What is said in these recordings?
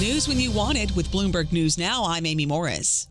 News when you want it with Bloomberg News Now. I'm Amy Morris.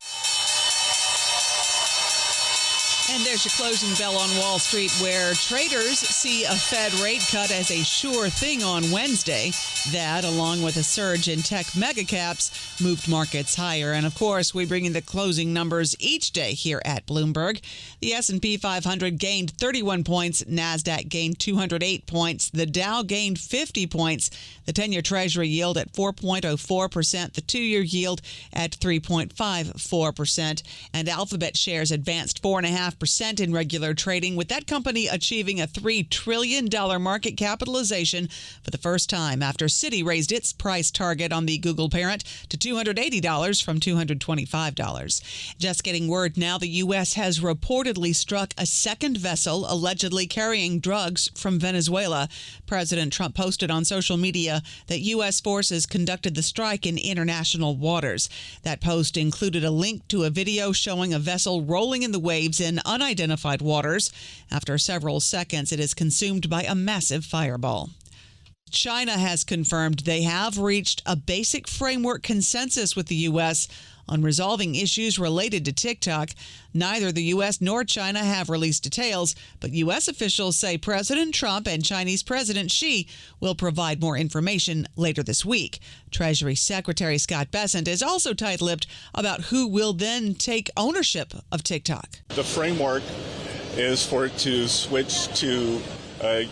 And there's your closing bell on Wall Street, where traders see a Fed rate cut as a sure thing on Wednesday. That, along with a surge in tech megacaps, moved markets higher. And of course, we bring in the closing numbers each day here at Bloomberg. The S&P 500 gained 31 points. NASDAQ gained 208 points. The Dow gained 50 points. The 10-year Treasury yield at 4.04%. The 2-year yield at 3.54%. And Alphabet shares advanced 4.5% in regular trading, with that company achieving a $3 trillion market capitalization for the first time after Citi raised its price target on the Google parent to $280 from $225. Just getting word now, the U.S. has reportedly struck a second vessel allegedly carrying drugs from Venezuela. President Trump posted on social media that U.S. forces conducted the strike in international waters. That post included a link to a video showing a vessel rolling in the waves in unidentified waters. After several seconds, it is consumed by a massive fireball. China has confirmed they have reached a basic framework consensus with the U.S. on resolving issues related to TikTok. Neither the U.S. nor China have released details, but U.S. officials say President Trump and Chinese President Xi will provide more information later this week. Treasury Secretary Scott Bessent is also tight-lipped about who will then take ownership of TikTok. The framework is for it to switch to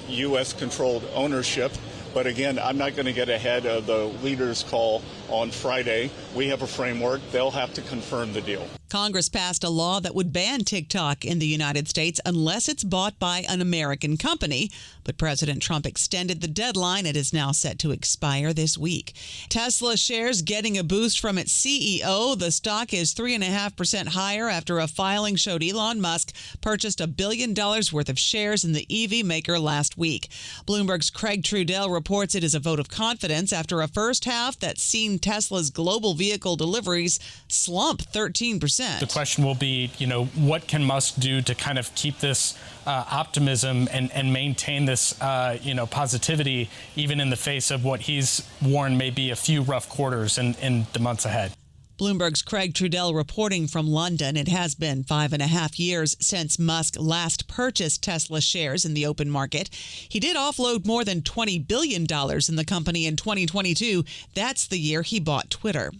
U.S.-controlled ownership. But again, I'm not going to get ahead of the leaders' call on Friday. We have a framework. They'll have to confirm the deal. Congress passed a law that would ban TikTok in the United States unless it's bought by an American company. But President Trump extended the deadline. It is now set to expire this week. Tesla shares getting a boost from its CEO. The stock is 3.5% higher after a filing showed Elon Musk purchased $1 billion worth of shares in the EV maker last week. Bloomberg's Craig Trudell reports it is a vote of confidence after a first half that's seen Tesla's global vehicle deliveries slump 13%. The question will be, what can Musk do to kind of keep this optimism and maintain this, positivity, even in the face of what he's warned may be a few rough quarters in the months ahead. Bloomberg's Craig Trudell reporting from London. It has been 5.5 years since Musk last purchased Tesla shares in the open market. He did offload more than $20 billion in the company in 2022. That's the year he bought Twitter.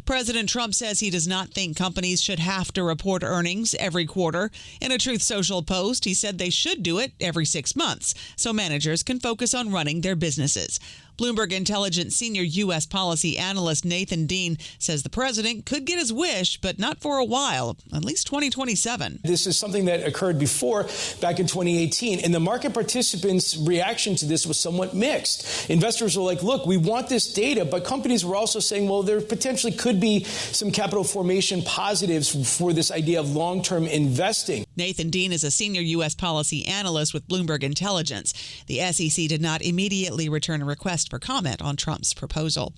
President Trump says he does not think companies should have to report earnings every quarter. In a Truth Social post, he said they should do it every 6 months so managers can focus on running their businesses. Bloomberg Intelligence senior U.S. policy analyst Nathan Dean says the president could get his wish, but not for a while, at least 2027. This is something that occurred before, back in 2018, and the market participants' reaction to this was somewhat mixed. Investors were like, look, we want this data, but companies were also saying, well, there potentially could be some capital formation positives for this idea of long-term investing. Nathan Dean is a senior U.S. policy analyst with Bloomberg Intelligence. The SEC did not immediately return a request for comment on Trump's proposal.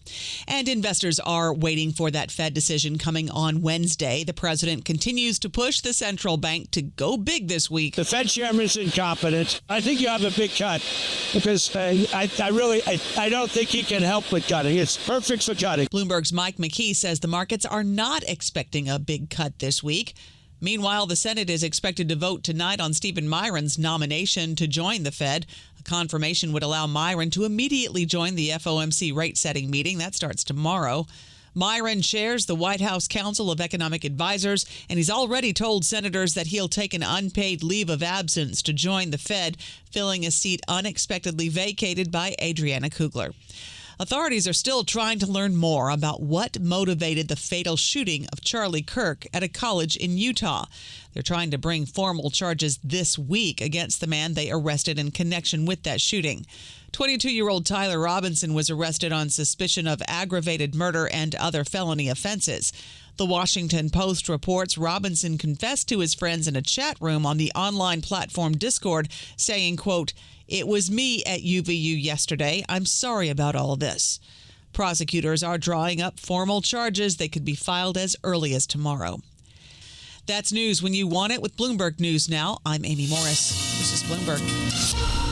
And investors are waiting for that Fed decision coming on Wednesday. The president continues to push the central bank to go big this week. The Fed chairman is incompetent. I think you have a big cut because I don't think he can help with cutting. It's perfect for cutting. Bloomberg's Mike McKee says the markets are not expecting a big cut this week. Meanwhile, the Senate is expected to vote tonight on Stephen Miron's nomination to join the Fed. A confirmation would allow Miron to immediately join the FOMC rate-setting meeting. That starts tomorrow. Miron chairs the White House Council of Economic Advisors, and he's already told senators that he'll take an unpaid leave of absence to join the Fed, filling a seat unexpectedly vacated by Adriana Kugler. Authorities are still trying to learn more about what motivated the fatal shooting of Charlie Kirk at a college in Utah. They're trying to bring formal charges this week against the man they arrested in connection with that shooting. 22-year-old Tyler Robinson was arrested on suspicion of aggravated murder and other felony offenses. The Washington Post reports Robinson confessed to his friends in a chat room on the online platform Discord, saying, quote, "It was me at UVU yesterday. I'm sorry about all of this." Prosecutors are drawing up formal charges. They could be filed as early as tomorrow. That's news when you want it with Bloomberg News Now. I'm Amy Morris. This is Bloomberg.